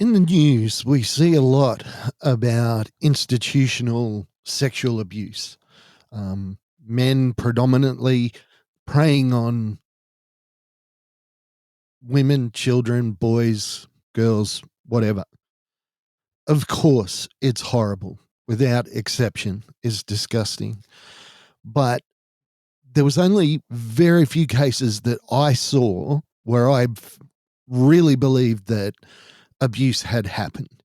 In the news, we see a lot about institutional sexual abuse. Men predominantly preying on women, children, boys, girls, whatever. Of course, it's horrible. Without exception, it's disgusting. But there was only very few cases that I saw where I really believed that abuse had happened.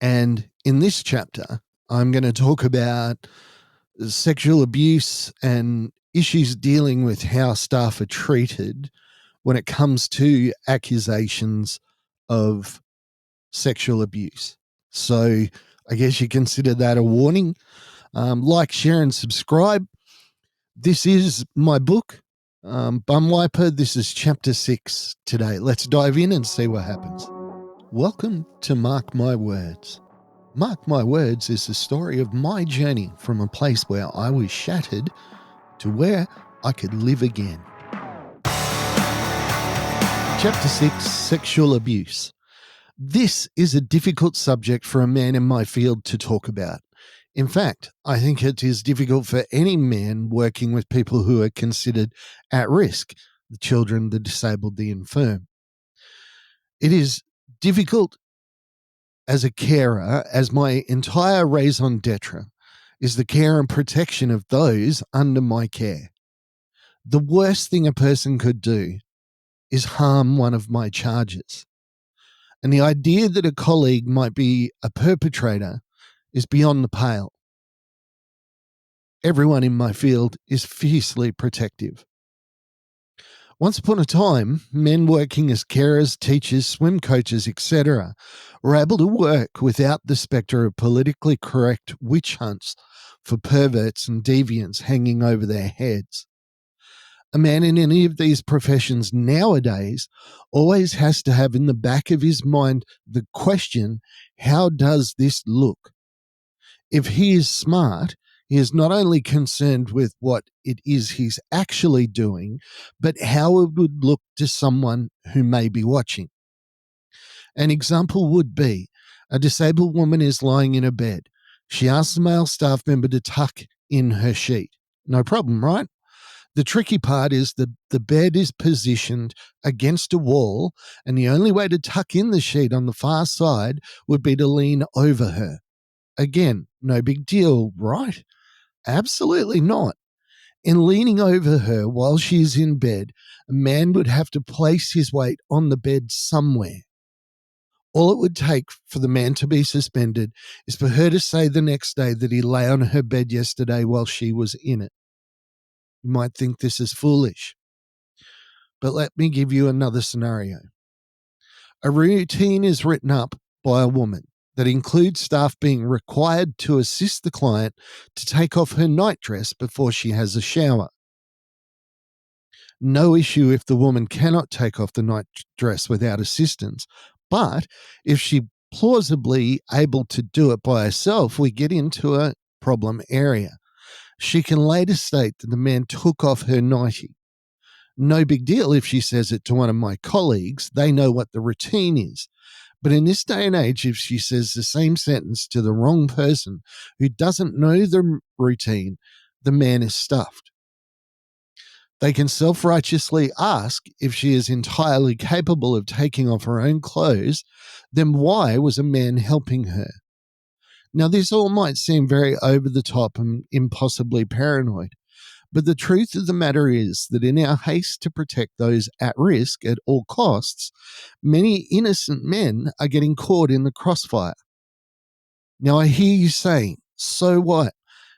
And in this chapter, I'm going to talk about sexual abuse and issues dealing with how staff are treated when it comes to accusations of sexual abuse. So I guess you consider that a warning. Like, share, and subscribe. This is my book, BUMWIPER. This is chapter 6 today. Let's dive in and see what happens. Welcome to Mark My Words. Mark My Words is the story of my journey from a place where I was shattered to where I could live again. Chapter 6, Sexual Abuse. This is a difficult subject for a man in my field to talk about. In fact, I think it is difficult for any man working with people who are considered at risk, the children, the disabled, the infirm. It is difficult as a carer, as my entire raison d'etre is the care and protection of those under my care. The worst thing a person could do is harm one of my charges. And the idea that a colleague might be a perpetrator is beyond the pale. Everyone in my field is fiercely protective. Once upon a time, men working as carers, teachers, swim coaches, etc., were able to work without the spectre of politically correct witch hunts for perverts and deviants hanging over their heads. A man in any of these professions nowadays always has to have in the back of his mind the question, how does this look? If he is smart, he is not only concerned with what it is he's actually doing, but how it would look to someone who may be watching. An example would be a disabled woman is lying in a bed. She asks a male staff member to tuck in her sheet. No problem, right? The tricky part is the bed is positioned against a wall, and the only way to tuck in the sheet on the far side would be to lean over her. Again, no big deal, right? Absolutely not. In leaning over her while she's in bed, a man would have to place his weight on the bed somewhere. All it would take for the man to be suspended is for her to say the next day that he lay on her bed yesterday while she was in it. You might think this is foolish, but let me give you another scenario. A routine is written up by a woman that includes staff being required to assist the client to take off her nightdress before she has a shower. No issue if the woman cannot take off the nightdress without assistance, but if she plausibly able to do it by herself, we get into a problem area. She can later state that the man took off her nightie. No big deal if she says it to one of my colleagues. They know what the routine is. But in this day and age, if she says the same sentence to the wrong person who doesn't know the routine, the man is stuffed. They can self-righteously ask if she is entirely capable of taking off her own clothes, then why was a man helping her? Now, this all might seem very over the top and impossibly paranoid, but the truth of the matter is that in our haste to protect those at risk at all costs, many innocent men are getting caught in the crossfire. Now, I hear you saying, so what?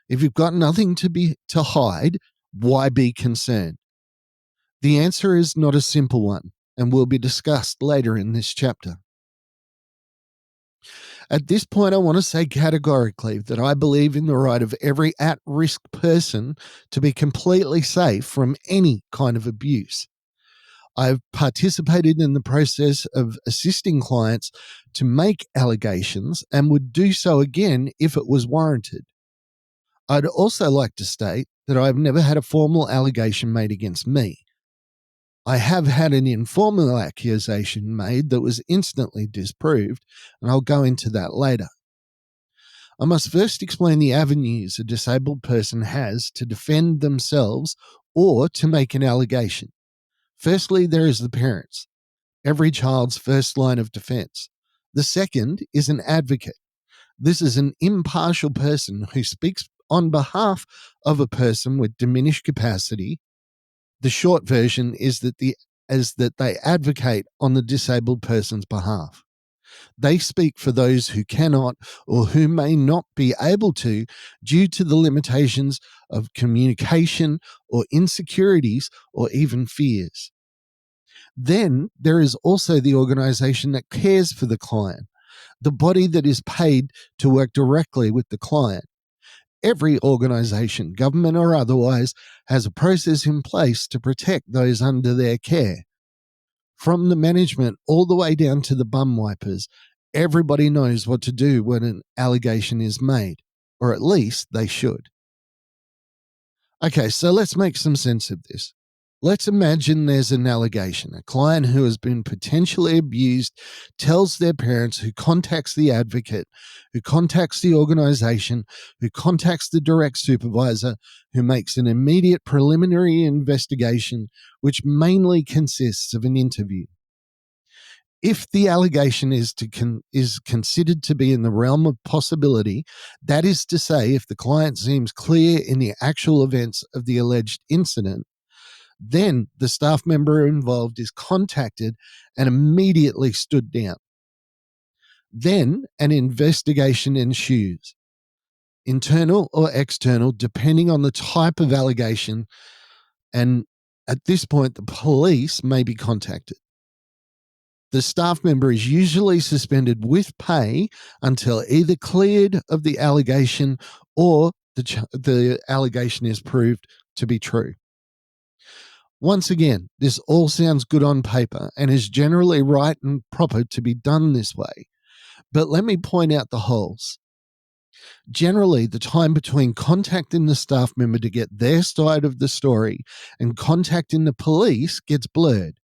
If you've got nothing to hide, why be concerned? The answer is not a simple one and will be discussed later in this chapter. At this point, I want to say categorically that I believe in the right of every at-risk person to be completely safe from any kind of abuse. I've participated in the process of assisting clients to make allegations and would do so again if it was warranted. I'd also like to state that I've never had a formal allegation made against me. I have had an informal accusation made that was instantly disproved, and I'll go into that later. I must first explain the avenues a disabled person has to defend themselves or to make an allegation. Firstly, there is the parents, every child's first line of defense. The second is an advocate. This is an impartial person who speaks on behalf of a person with diminished capacity. The short version is that they advocate on the disabled person's behalf. They speak for those who cannot or who may not be able to due to the limitations of communication or insecurities or even fears. Then there is also the organization that cares for the client, the body that is paid to work directly with the client. Every organization, government or otherwise, has a process in place to protect those under their care. From the management all the way down to the bum wipers, everybody knows what to do when an allegation is made, or at least they should. Okay, so let's make some sense of this. Let's imagine there's an allegation. A client who has been potentially abused tells their parents, who contacts the advocate, who contacts the organization, who contacts the direct supervisor, who makes an immediate preliminary investigation, which mainly consists of an interview. If the allegation is considered to be in the realm of possibility, that is to say, if the client seems clear in the actual events of the alleged incident, then the staff member involved is contacted and immediately stood down. Then an investigation ensues, internal or external, depending on the type of allegation, and at this point, the police may be contacted. The staff member is usually suspended with pay until either cleared of the allegation or the allegation is proved to be true. Once again, this all sounds good on paper and is generally right and proper to be done this way. But let me point out the holes. Generally, the time between contacting the staff member to get their side of the story and contacting the police gets blurred.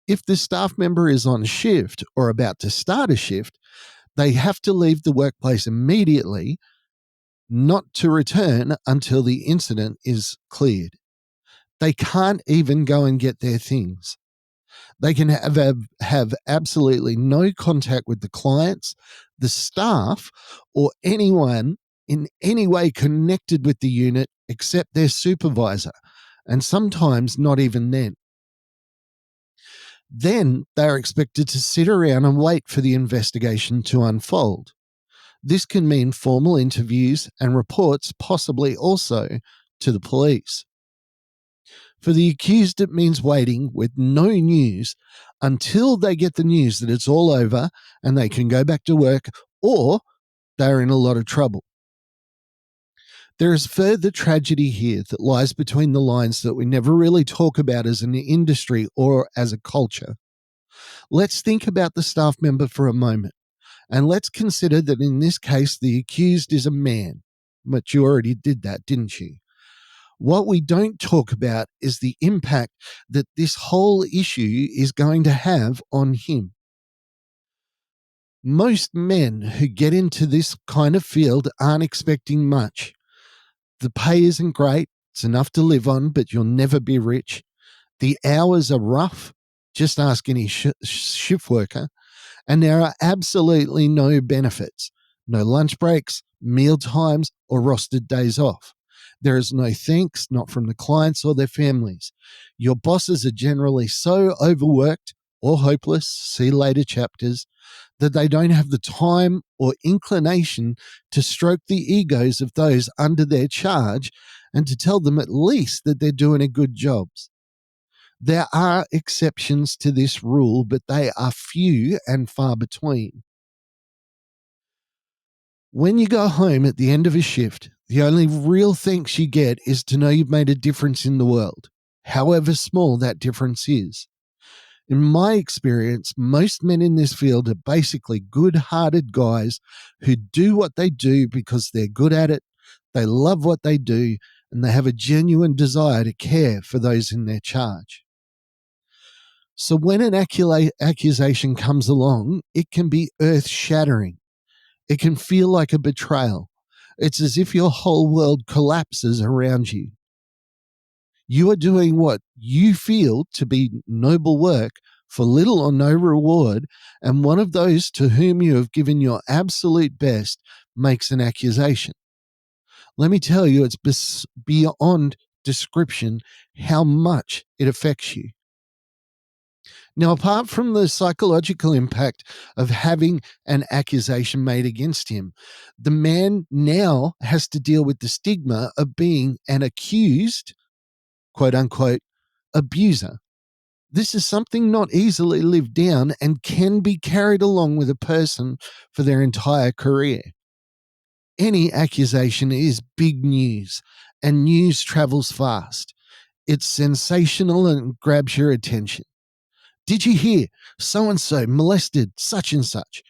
If the staff member is on shift or about to start a shift, they have to leave the workplace immediately, not to return until the incident is cleared. They can't even go and get their things. They can have absolutely no contact with the clients, the staff, or anyone in any way connected with the unit except their supervisor, and sometimes not even then. Then they are expected to sit around and wait for the investigation to unfold. This can mean formal interviews and reports, possibly also to the police. For the accused, it means waiting with no news until they get the news that it's all over and they can go back to work, or they're in a lot of trouble. There is further tragedy here that lies between the lines that we never really talk about as an industry or as a culture. Let's think about the staff member for a moment, and let's consider that in this case the accused is a man. But you already did that, didn't you? What we don't talk about is the impact that this whole issue is going to have on him. Most men who get into this kind of field aren't expecting much. The pay isn't great. It's enough to live on, but you'll never be rich. The hours are rough. Just ask any shift worker. And there are absolutely no benefits. No lunch breaks, meal times, or rostered days off. There is no thanks, not from the clients or their families. Your bosses are generally so overworked or hopeless, see later chapters, that they don't have the time or inclination to stroke the egos of those under their charge and to tell them at least that they're doing a good job. There are exceptions to this rule, but they are few and far between. When you go home at the end of a shift, the only real thanks you get is to know you've made a difference in the world, however small that difference is. In my experience, most men in this field are basically good-hearted guys who do what they do because they're good at it, they love what they do, and they have a genuine desire to care for those in their charge. So when an accusation comes along, it can be earth-shattering. It can feel like a betrayal. It's as if your whole world collapses around you. You are doing what you feel to be noble work for little or no reward, and one of those to whom you have given your absolute best makes an accusation. Let me tell you, it's beyond description how much it affects you. Now, apart from the psychological impact of having an accusation made against him, the man now has to deal with the stigma of being an accused, quote unquote, abuser. This is something not easily lived down and can be carried along with a person for their entire career. Any accusation is big news, and news travels fast. It's sensational and grabs your attention. Did you hear so and so molested such and such?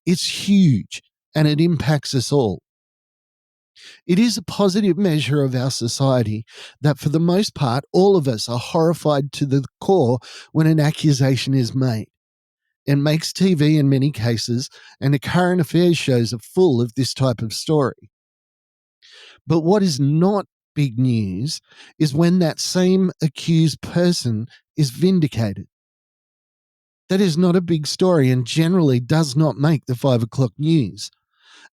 It's huge and it impacts us all. It is a positive measure of our society that, for the most part, all of us are horrified to the core when an accusation is made. It makes TV in many cases, and the current affairs shows are full of this type of story. But what is not big news is when that same accused person is vindicated. That is not a big story and generally does not make the 5 o'clock news.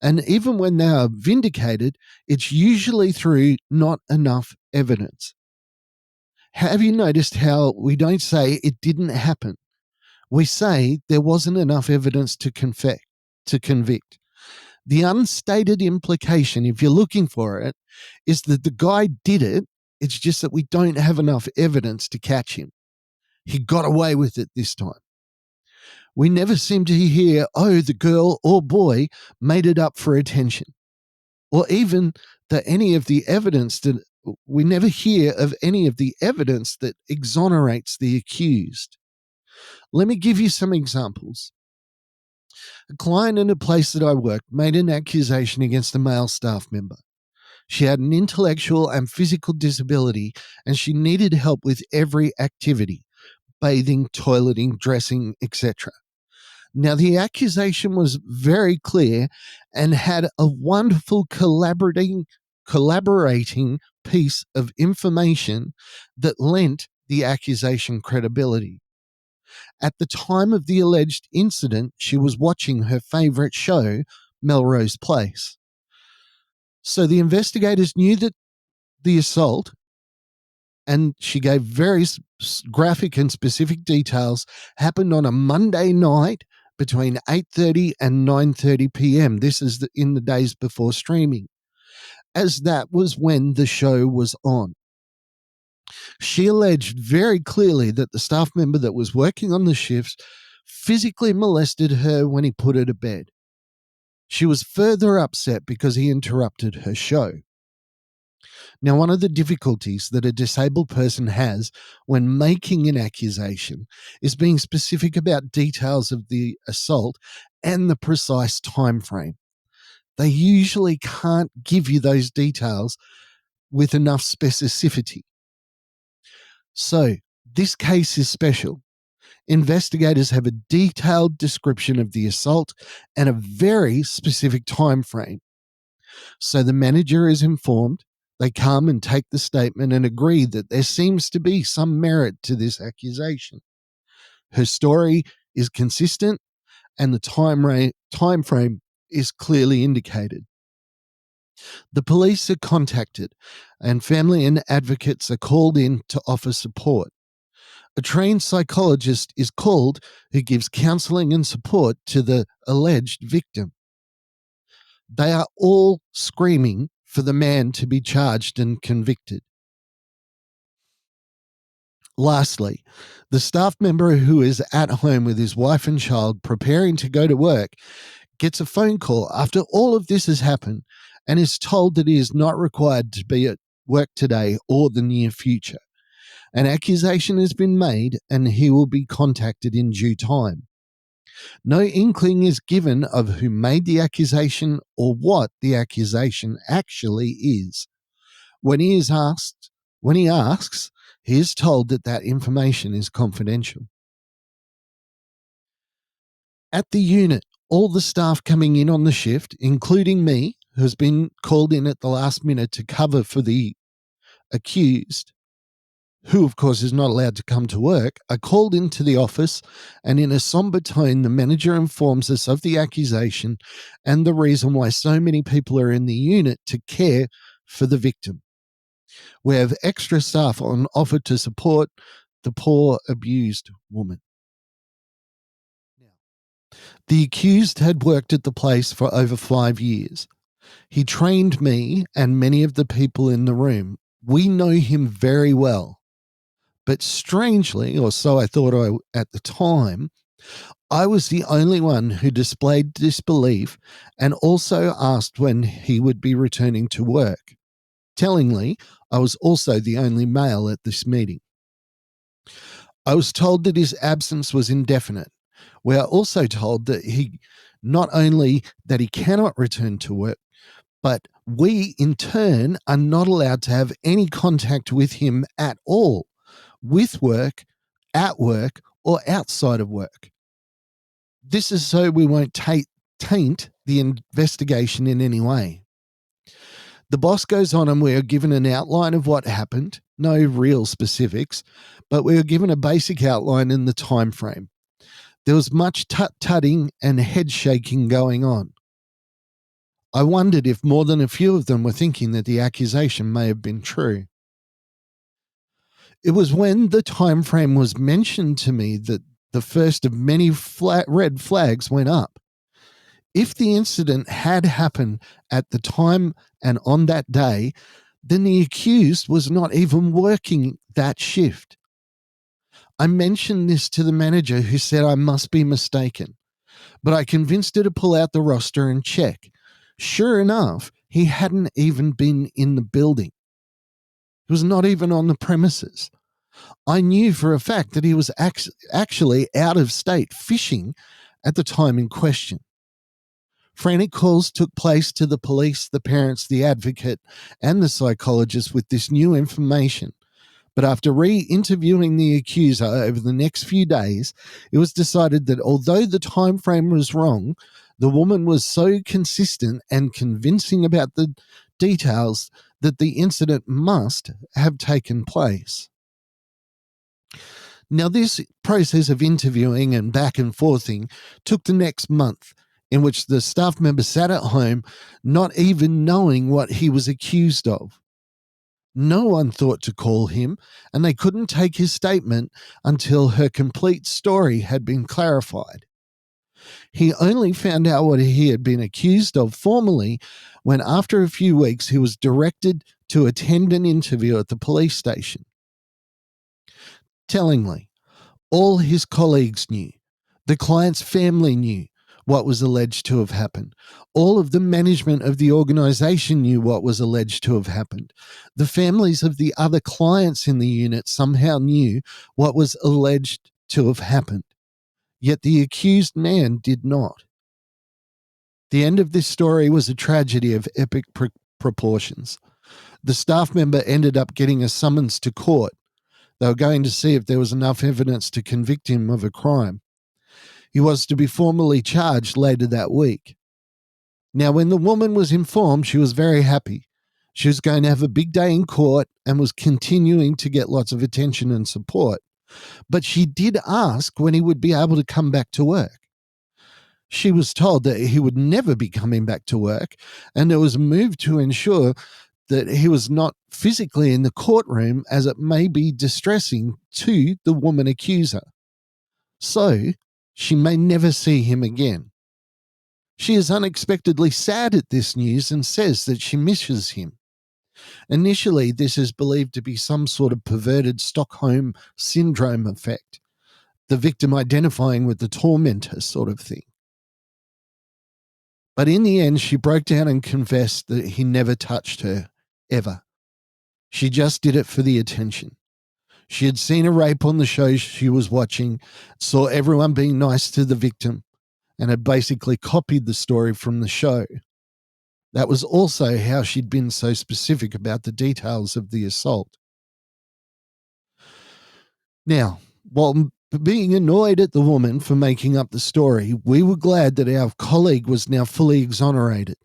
And even when they are vindicated, it's usually through not enough evidence. Have you noticed how we don't say it didn't happen? We say there wasn't enough evidence to convict. The unstated implication, if you're looking for it, is that the guy did it. It's just that we don't have enough evidence to catch him. He got away with it this time. We never seem to hear, oh, the girl or boy made it up for attention. Or even that any of the evidence that we never hear of any of the evidence that exonerates the accused. Let me give you some examples. A client in a place that I worked made an accusation against a male staff member. She had an intellectual and physical disability, and she needed help with every activity: bathing, toileting, dressing, etc. Now, the accusation was very clear and had a wonderful collaborating piece of information that lent the accusation credibility. At the time of the alleged incident, she was watching her favorite show, Melrose Place. So the investigators knew that the assault, and she gave very graphic and specific details, happened on a Monday night between 8:30 and 9:30 p.m. This is in the days before streaming, as that was when the show was on. She alleged very clearly that the staff member that was working on the shifts physically molested her when he put her to bed. She was further upset because he interrupted her show. Now, one of the difficulties that a disabled person has when making an accusation is being specific about details of the assault and the precise time frame. They usually can't give you those details with enough specificity. So, this case is special. Investigators have a detailed description of the assault and a very specific time frame. So the manager is informed. They come and take the statement and agree that there seems to be some merit to this accusation. Her story is consistent and the time frame is clearly indicated. The police are contacted and family and advocates are called in to offer support. A trained psychologist is called who gives counseling and support to the alleged victim. They are all screaming for the man to be charged and convicted. Lastly, the staff member who is at home with his wife and child preparing to go to work gets a phone call after all of this has happened and is told that he is not required to be at work today or the near future. An accusation has been made and he will be contacted in due time. No inkling is given of who made the accusation or what the accusation actually is. When he asks, he is told that information is confidential. At the unit, all the staff coming in on the shift, including me, who's been called in at the last minute to cover for the accused, who of course is not allowed to come to work, are called into the office, and in a somber tone, the manager informs us of the accusation and the reason why so many people are in the unit to care for the victim. We have extra staff on offer to support the poor abused woman. The accused had worked at the place for over 5 years. He trained me and many of the people in the room. We know him very well. But strangely, or so I thought at the time, I was the only one who displayed disbelief and also asked when he would be returning to work. Tellingly, I was also the only male at this meeting. I was told that his absence was indefinite. We are also told that he not only that he cannot return to work, but we in turn are not allowed to have any contact with him at all, with work, at work, or outside of work. This is so we won't taint the investigation in any way. The boss goes on and we are given an outline of what happened, no real specifics, but we are given a basic outline in the time frame. There was much tut-tutting and head shaking going on. I wondered if more than a few of them were thinking that the accusation may have been true. It was when the time frame was mentioned to me that the first of many red flags went up. If the incident had happened at the time and on that day, then the accused was not even working that shift. I mentioned this to the manager, who said I must be mistaken, but I convinced her to pull out the roster and check. Sure enough, he hadn't even been in the building. He was not even on the premises. I knew for a fact that he was actually out of state fishing at the time in question. Frantic calls took place to the police, the parents, the advocate, and the psychologist with this new information. But after re-interviewing the accuser over the next few days, it was decided that although the time frame was wrong, the woman was so consistent and convincing about the details that the incident must have taken place. Now, this process of interviewing and back and forthing took the next month, in which the staff member sat at home, not even knowing what he was accused of. No one thought to call him, and they couldn't take his statement until her complete story had been clarified. He only found out what he had been accused of formally when, after a few weeks, he was directed to attend an interview at the police station. Tellingly, all his colleagues knew. The client's family knew what was alleged to have happened. All of the management of the organization knew what was alleged to have happened. The families of the other clients in the unit somehow knew what was alleged to have happened. Yet the accused man did not. The end of this story was a tragedy of epic proportions. The staff member ended up getting a summons to court. They were going to see if there was enough evidence to convict him of a crime. He was to be formally charged later that week. Now, when the woman was informed, she was very happy. She was going to have a big day in court and was continuing to get lots of attention and support. But she did ask when he would be able to come back to work. She was told that he would never be coming back to work, and there was a move to ensure that he was not physically in the courtroom, as it may be distressing to the woman accuser. So she may never see him again. She is unexpectedly sad at this news and says that she misses him. Initially, this is believed to be some sort of perverted Stockholm syndrome effect, the victim identifying with the tormentor sort of thing. But in the end, she broke down and confessed that he never touched her, ever. She just did it for the attention. She had seen a rape on the show she was watching, saw everyone being nice to the victim, and had basically copied the story from the show. That was also how she'd been so specific about the details of the assault. Now, while But being annoyed at the woman for making up the story, we were glad that our colleague was now fully exonerated.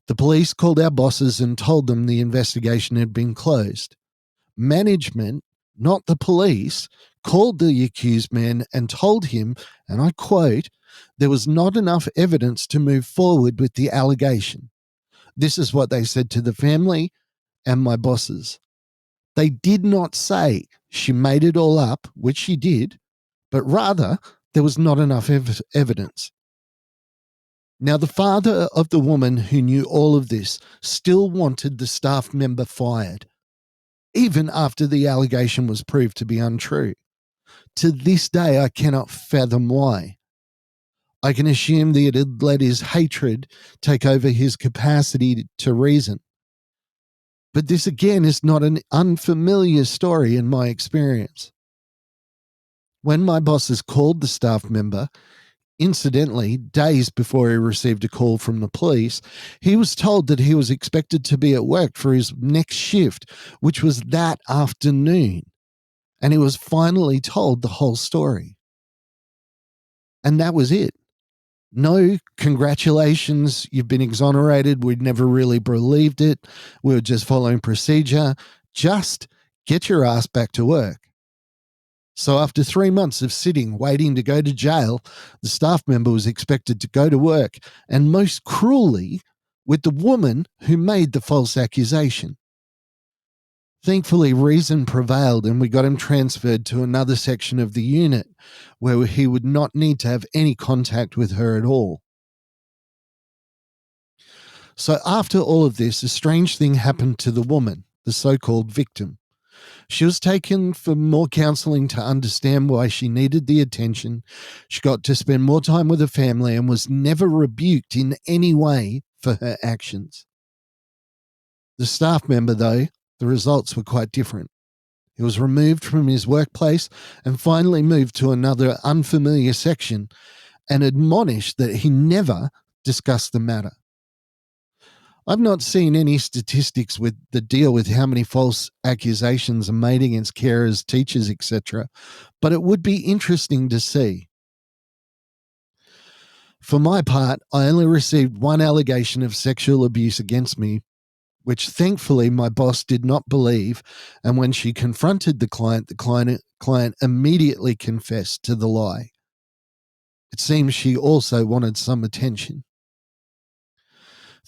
The police called our bosses and told them the investigation had been closed. Management, not the police, called the accused man and told him, and I quote, there was not enough evidence to move forward with the allegation. This is what they said to the family and my bosses. They did not say she made it all up, which she did, but rather there was not enough evidence. Now, the father of the woman who knew all of this still wanted the staff member fired, even after the allegation was proved to be untrue. To this day, I cannot fathom why. I can assume that it had let his hatred take over his capacity to reason. But this again is not an unfamiliar story in my experience. When my bosses called the staff member, incidentally, days before he received a call from the police, he was told that he was expected to be at work for his next shift, which was that afternoon. And he was finally told the whole story. And that was it. No, congratulations, you've been exonerated. We'd never really believed it. We were just following procedure. Just get your ass back to work. So after 3 months of sitting, waiting to go to jail, the staff member was expected to go to work, and most cruelly, with the woman who made the false accusation. Thankfully, reason prevailed, and we got him transferred to another section of the unit where he would not need to have any contact with her at all. So after all of this, a strange thing happened to the woman, the so-called victim. She was taken for more counseling to understand why she needed the attention. She got to spend more time with her family and was never rebuked in any way for her actions. The staff member, though, the results were quite different. He was removed from his workplace and finally moved to another unfamiliar section and admonished that he never discussed the matter. I've not seen any statistics with the deal with how many false accusations are made against carers, teachers, etc., but it would be interesting to see. For my part, I only received one allegation of sexual abuse against me, which thankfully my boss did not believe, and when she confronted the client immediately confessed to the lie. It seems she also wanted some attention.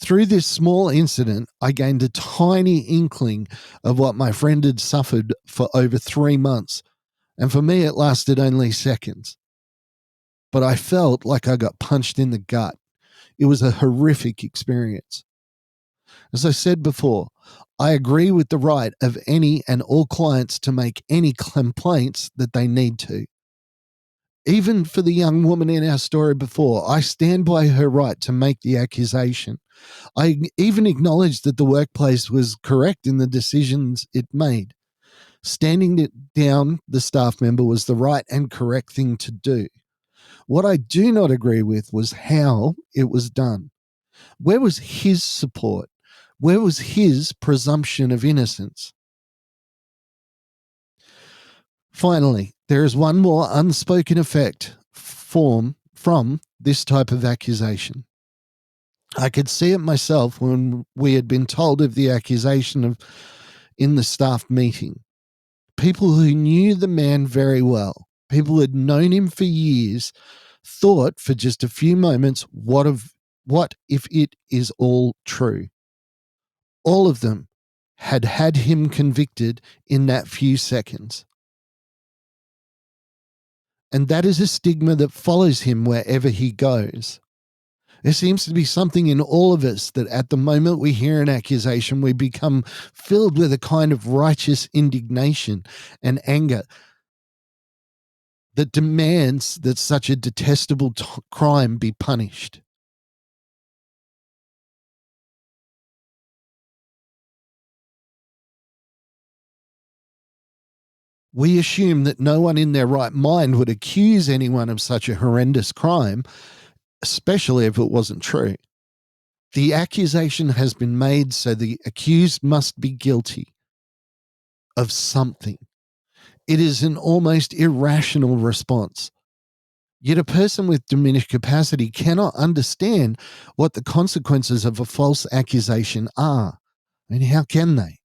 Through this small incident, I gained a tiny inkling of what my friend had suffered for over 3 months, and for me it lasted only seconds. But I felt like I got punched in the gut. It was a horrific experience. As I said before, I agree with the right of any and all clients to make any complaints that they need to. Even for the young woman in our story before, I stand by her right to make the accusation. I even acknowledge that the workplace was correct in the decisions it made. Standing it down the staff member was the right and correct thing to do. What I do not agree with was how it was done. Where was his support? Where was his presumption of innocence? Finally, there is one more unspoken effect from this type of accusation. I could see it myself when we had been told of the accusation in the staff meeting. People who knew the man very well, people who had known him for years, thought for just a few moments, what if it is all true? All of them had him convicted in that few seconds. And that is a stigma that follows him wherever he goes. There seems to be something in all of us that at the moment we hear an accusation, we become filled with a kind of righteous indignation and anger that demands that such a detestable crime be punished. We assume that no one in their right mind would accuse anyone of such a horrendous crime, especially if it wasn't true. The accusation has been made, so the accused must be guilty of something. It is an almost irrational response. Yet a person with diminished capacity cannot understand what the consequences of a false accusation are. I mean, how can they?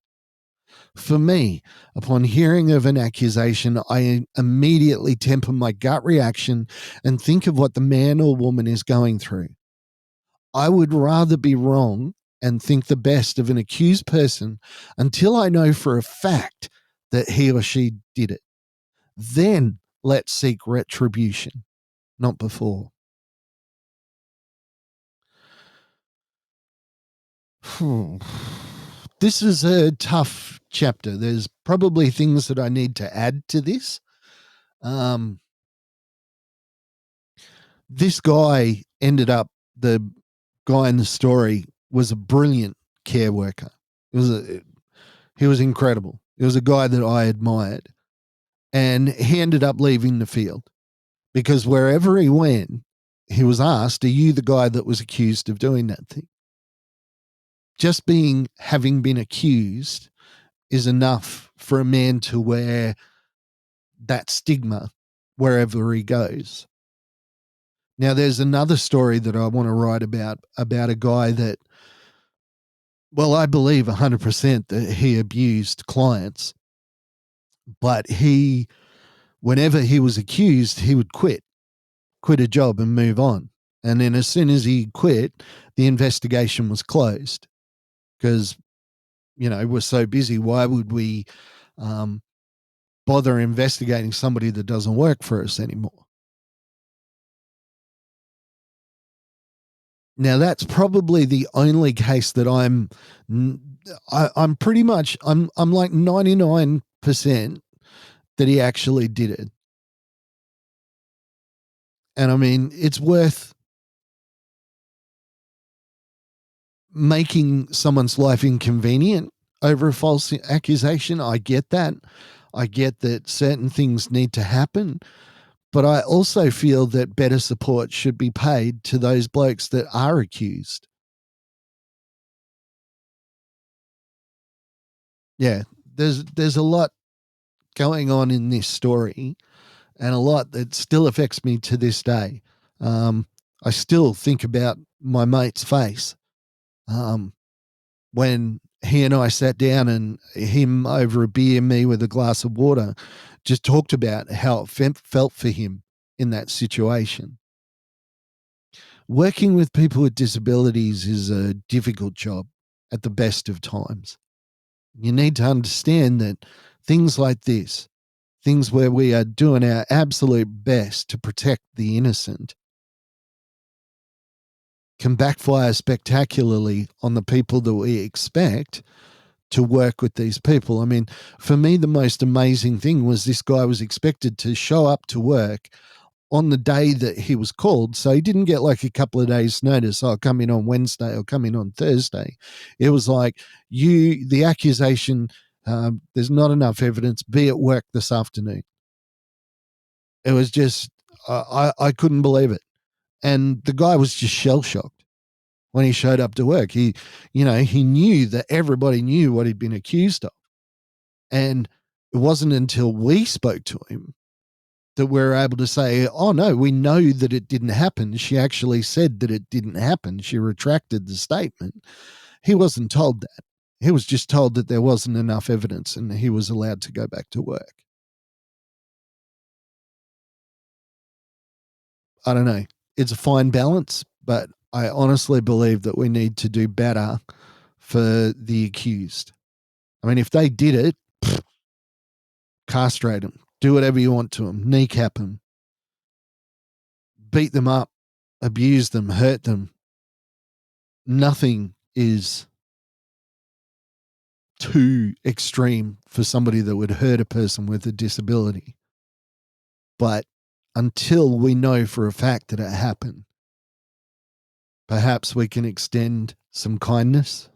For me, upon hearing of an accusation, I immediately temper my gut reaction and think of what the man or woman is going through. I would rather be wrong and think the best of an accused person until I know for a fact that he or she did it. Then let's seek retribution, not before. This is a tough chapter. There's probably things that I need to add to this. This guy ended up, the guy in the story was a brilliant care worker. He was incredible. He was a guy that I admired. And he ended up leaving the field because wherever he went, he was asked, are you the guy that was accused of doing that thing? Just having been accused is enough for a man to wear that stigma wherever he goes. Now, there's another story that I want to write about a guy that, well, I believe 100% that he abused clients, but whenever he was accused, he would quit a job and move on. And then as soon as he quit, the investigation was closed because, we're so busy. Why would we bother investigating somebody that doesn't work for us anymore? Now, that's probably the only case that I'm pretty much, I'm like 99% that he actually did it. And I mean, it's worth making someone's life inconvenient over a false accusation. I get that. I get that certain things need to happen. But I also feel that better support should be paid to those blokes that are accused. Yeah, there's a lot going on in this story and a lot that still affects me to this day. I still think about my mate's face when he and I sat down and him over a beer, me with a glass of water, just talked about how it felt for him in that situation. Working with people with disabilities is a difficult job at the best of times. You need to understand that things like this, things where we are doing our absolute best to protect the innocent, can backfire spectacularly on the people that we expect to work with these people. I mean, for me, the most amazing thing was this guy was expected to show up to work on the day that he was called. So he didn't get like a couple of days notice. I'll come in on Wednesday or come in on Thursday. It was like, the accusation, there's not enough evidence, be at work this afternoon. It was just, I couldn't believe it. And the guy was just shell shocked when he showed up to work. He knew that everybody knew what he'd been accused of. And it wasn't until we spoke to him that we're able to say, oh, no, we know that it didn't happen. She actually said that it didn't happen. She retracted the statement. He wasn't told that. He was just told that there wasn't enough evidence and he was allowed to go back to work. I don't know. It's a fine balance, but I honestly believe that we need to do better for the accused. I mean, if they did it, castrate them, do whatever you want to them, kneecap them, beat them up, abuse them, hurt them. Nothing is too extreme for somebody that would hurt a person with a disability. But until we know for a fact that it happened, perhaps we can extend some kindness.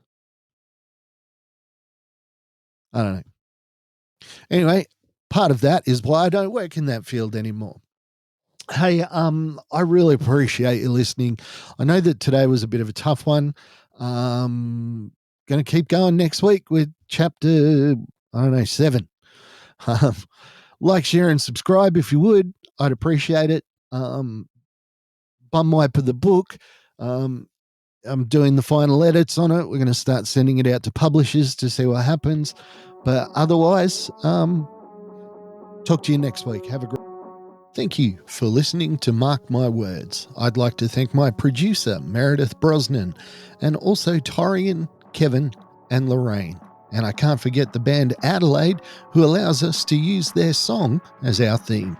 I don't know. Anyway, part of that is why I don't work in that field anymore. Hey, I really appreciate you listening. I know that today was a bit of a tough one. Going to keep going next week with chapter, I don't know, 7. Like, share, and subscribe if you would. I'd appreciate it. BUMWIPER the book. I'm doing the final edits on it. We're going to start sending it out to publishers to see what happens. But otherwise, talk to you next week. Have a great. Thank you for listening to Mark My Words. I'd like to thank my producer, Meredith Brosnan, and also Torian, Kevin, and Lorraine. And I can't forget the band Adelaide, who allows us to use their song as our theme.